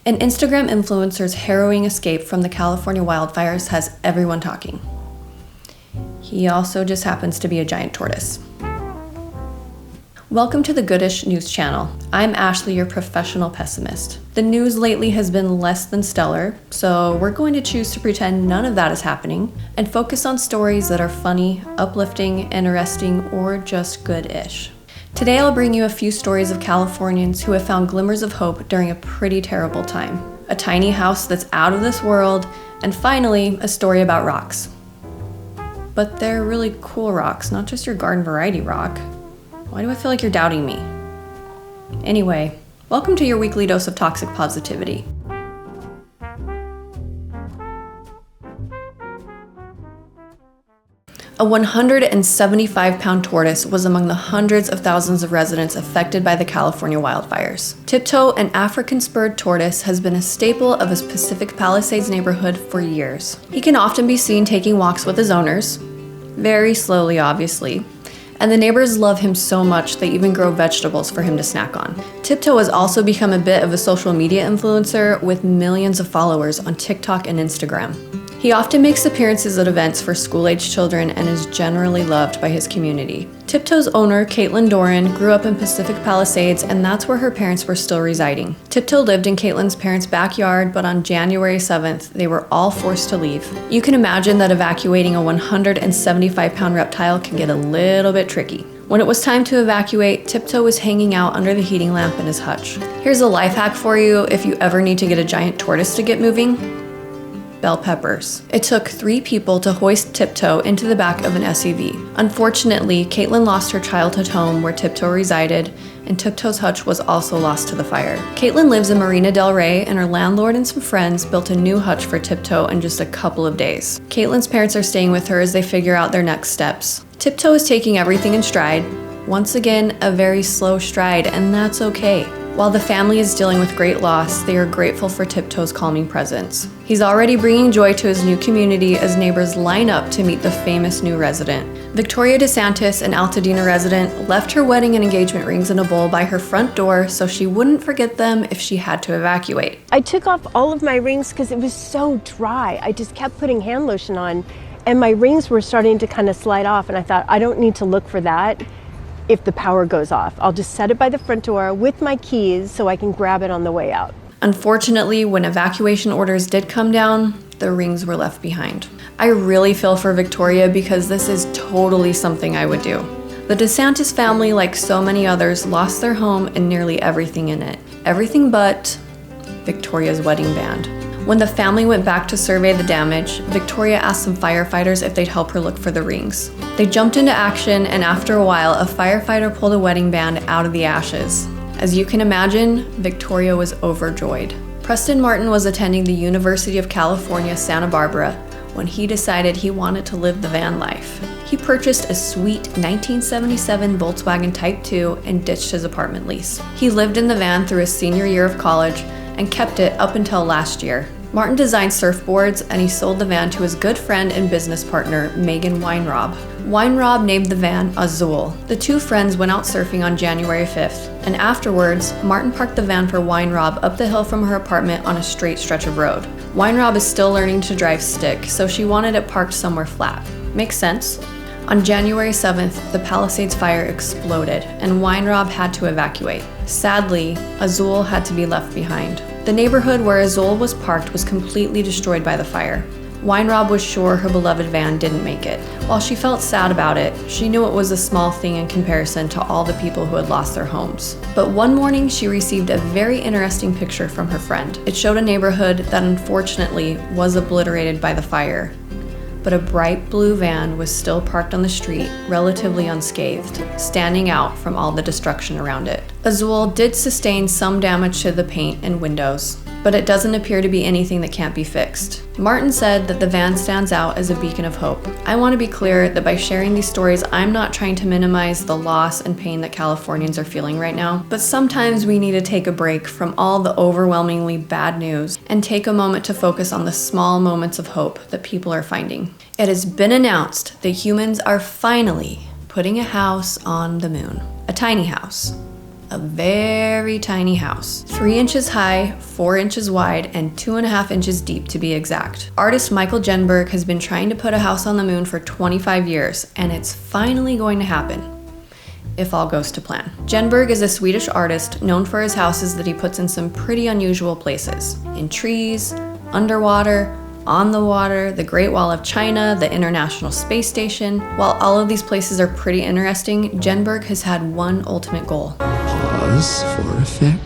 An Instagram influencer's harrowing escape from the California wildfires has everyone talking. He also just happens to be a giant tortoise. Welcome to the Goodish news channel. I'm Ashley, your professional pessimist. The news lately has been less than stellar, so we're going to choose to pretend none of that is happening and focus on stories that are funny, uplifting, interesting, or just good-ish. Today I'll bring you a few stories of Californians who have found glimmers of hope during a pretty terrible time. A tiny house that's out of this world, and finally, a story about rocks. But they're really cool rocks, not just your garden variety rock. Why do I feel like you're doubting me? Anyway, welcome to your weekly dose of toxic positivity. A 175-pound tortoise was among the hundreds of thousands of residents affected by the California wildfires. Tiptoe, an African spurred tortoise, has been a staple of his Pacific Palisades neighborhood for years. He can often be seen taking walks with his owners, very slowly obviously, and the neighbors love him so much they even grow vegetables for him to snack on. Tiptoe has also become a bit of a social media influencer with millions of followers on TikTok and Instagram. He often makes appearances at events for school-aged children and is generally loved by his community. Tiptoe's owner, Caitlin Doran, grew up in Pacific Palisades, and that's where her parents were still residing. Tiptoe lived in Caitlin's parents' backyard, but on January 7th, they were all forced to leave. You can imagine that evacuating a 175-pound reptile can get a little bit tricky. When it was time to evacuate, Tiptoe was hanging out under the heating lamp in his hutch. Here's a life hack for you if you ever need to get a giant tortoise to get moving. Bell peppers. It took 3 people to hoist Tiptoe into the back of an SUV. Unfortunately, Caitlin lost her childhood home where Tiptoe resided, and Tiptoe's hutch was also lost to the fire. Caitlin lives in Marina del Rey, and her landlord and some friends built a new hutch for Tiptoe in just a couple of days. Caitlin's parents are staying with her as they figure out their next steps. Tiptoe is taking everything in stride. Once again, a very slow stride, and that's okay. While the family is dealing with great loss, they are grateful for Tiptoe's calming presence. He's already bringing joy to his new community as neighbors line up to meet the famous new resident. Victoria DeSantis, an Altadena resident, left her wedding and engagement rings in a bowl by her front door so she wouldn't forget them if she had to evacuate. I took off all of my rings because it was so dry. I just kept putting hand lotion on, and my rings were starting to kind of slide off, and I thought, I don't need to look for that. If the power goes off, I'll just set it by the front door with my keys so I can grab it on the way out. Unfortunately, when evacuation orders did come down, the rings were left behind. I really feel for Victoria because this is totally something I would do. The DeSantis family, like so many others, lost their home and nearly everything in it. Everything but Victoria's wedding band. When the family went back to survey the damage, Victoria asked some firefighters if they'd help her look for the rings. They jumped into action, and after a while, a firefighter pulled a wedding band out of the ashes. As you can imagine, Victoria was overjoyed. Preston Martin was attending the University of California, Santa Barbara, when he decided he wanted to live the van life. He purchased a sweet 1977 Volkswagen Type 2 and ditched his apartment lease. He lived in the van through his senior year of college and kept it up until last year. Martin designed surfboards, and he sold the van to his good friend and business partner, Megan Weinrob. Weinrob named the van Azul. The two friends went out surfing on January 5th, and afterwards, Martin parked the van for Weinrob up the hill from her apartment on a straight stretch of road. Weinrob is still learning to drive stick, so she wanted it parked somewhere flat. Makes sense. On January 7th, the Palisades fire exploded, and Weinrob had to evacuate. Sadly, Azul had to be left behind. The neighborhood where Azul was parked was completely destroyed by the fire. Weinrob was sure her beloved van didn't make it. While she felt sad about it, she knew it was a small thing in comparison to all the people who had lost their homes. But one morning, she received a very interesting picture from her friend. It showed a neighborhood that unfortunately was obliterated by the fire, but a bright blue van was still parked on the street, relatively unscathed, standing out from all the destruction around it. Azul did sustain some damage to the paint and windows, but it doesn't appear to be anything that can't be fixed. Martin said that the van stands out as a beacon of hope. I want to be clear that by sharing these stories, I'm not trying to minimize the loss and pain that Californians are feeling right now, but sometimes we need to take a break from all the overwhelmingly bad news and take a moment to focus on the small moments of hope that people are finding. It has been announced that humans are finally putting a house on the moon. A tiny house. a very tiny house. 3 inches high, 4 inches wide, and 2.5 inches deep to be exact. Artist Michael Jenberg has been trying to put a house on the moon for 25 years, and it's finally going to happen, if all goes to plan. Jenberg is a Swedish artist known for his houses that he puts in some pretty unusual places. In trees, underwater, on the water, the Great Wall of China, the International Space Station. While all of these places are pretty interesting, Jenberg has had one ultimate goal. Pause for effect.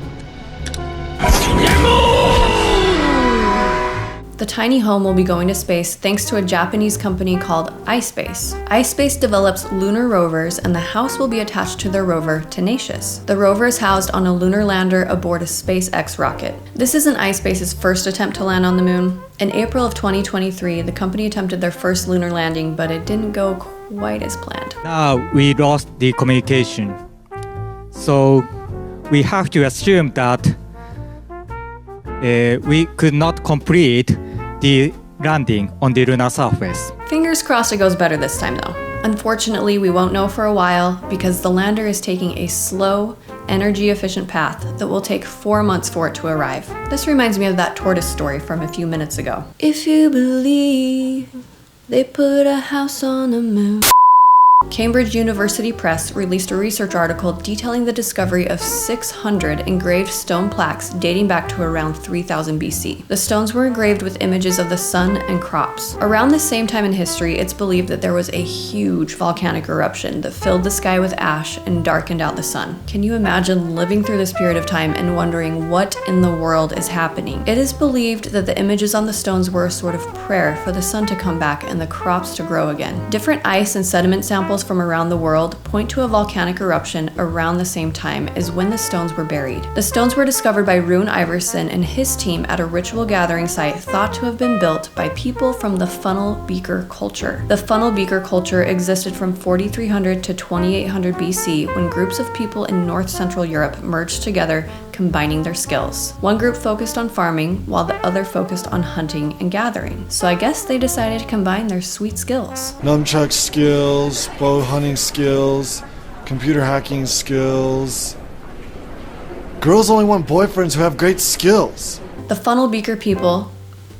The tiny home will be going to space thanks to a Japanese company called iSpace. iSpace develops lunar rovers, and the house will be attached to their rover, Tenacious. The rover is housed on a lunar lander aboard a SpaceX rocket. This isn't iSpace's first attempt to land on the moon. In April of 2023, the company attempted their first lunar landing, but it didn't go quite as planned. Now we lost the communication. So we have to assume that we could not complete the landing on the lunar surface. Fingers crossed it goes better this time though. Unfortunately, we won't know for a while because the lander is taking a slow, energy-efficient path that will take 4 months for it to arrive. This reminds me of that tortoise story from a few minutes ago. If you believe they put a house on the moon. Cambridge University Press released a research article detailing the discovery of 600 engraved stone plaques dating back to around 3000 BC. The stones were engraved with images of the sun and crops. Around the same time in history, it's believed that there was a huge volcanic eruption that filled the sky with ash and darkened out the sun. Can you imagine living through this period of time and wondering what in the world is happening? It is believed that the images on the stones were a sort of prayer for the sun to come back and the crops to grow again. Different ice and sediment samples from around the world point to a volcanic eruption around the same time as when the stones were buried. The stones were discovered by Rune Iverson and his team at a ritual gathering site thought to have been built by people from the funnel beaker culture. The funnel beaker culture existed from 4300 to 2800 BC when groups of people in North Central Europe merged together, combining their skills. One group focused on farming while the other focused on hunting and gathering. So I guess they decided to combine their sweet skills. Nunchuck skills, bow hunting skills, computer hacking skills. Girls only want boyfriends who have great skills. The funnel beaker people,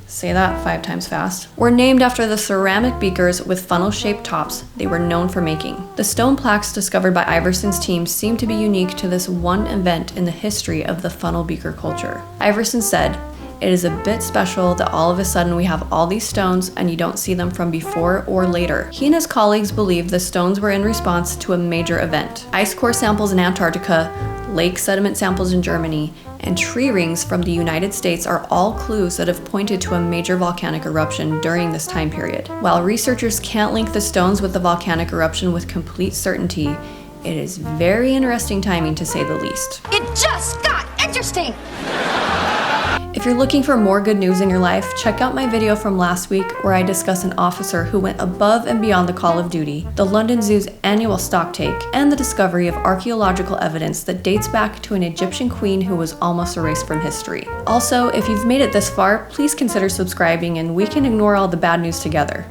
say that 5 times fast, were named after the ceramic beakers with funnel-shaped tops they were known for making. The stone plaques discovered by Iverson's team seem to be unique to this one event in the history of the funnel beaker culture. Iverson said, "It is a bit special that all of a sudden we have all these stones and you don't see them from before or later." He and his colleagues believe the stones were in response to a major event. Ice core samples in Antarctica, lake sediment samples in Germany, and tree rings from the United States are all clues that have pointed to a major volcanic eruption during this time period. While researchers can't link the stones with the volcanic eruption with complete certainty, it is very interesting timing to say the least. It just got interesting! If you're looking for more good news in your life, check out my video from last week where I discuss an officer who went above and beyond the call of duty, the London Zoo's annual stocktake, and the discovery of archaeological evidence that dates back to an Egyptian queen who was almost erased from history. Also, if you've made it this far, please consider subscribing and we can ignore all the bad news together.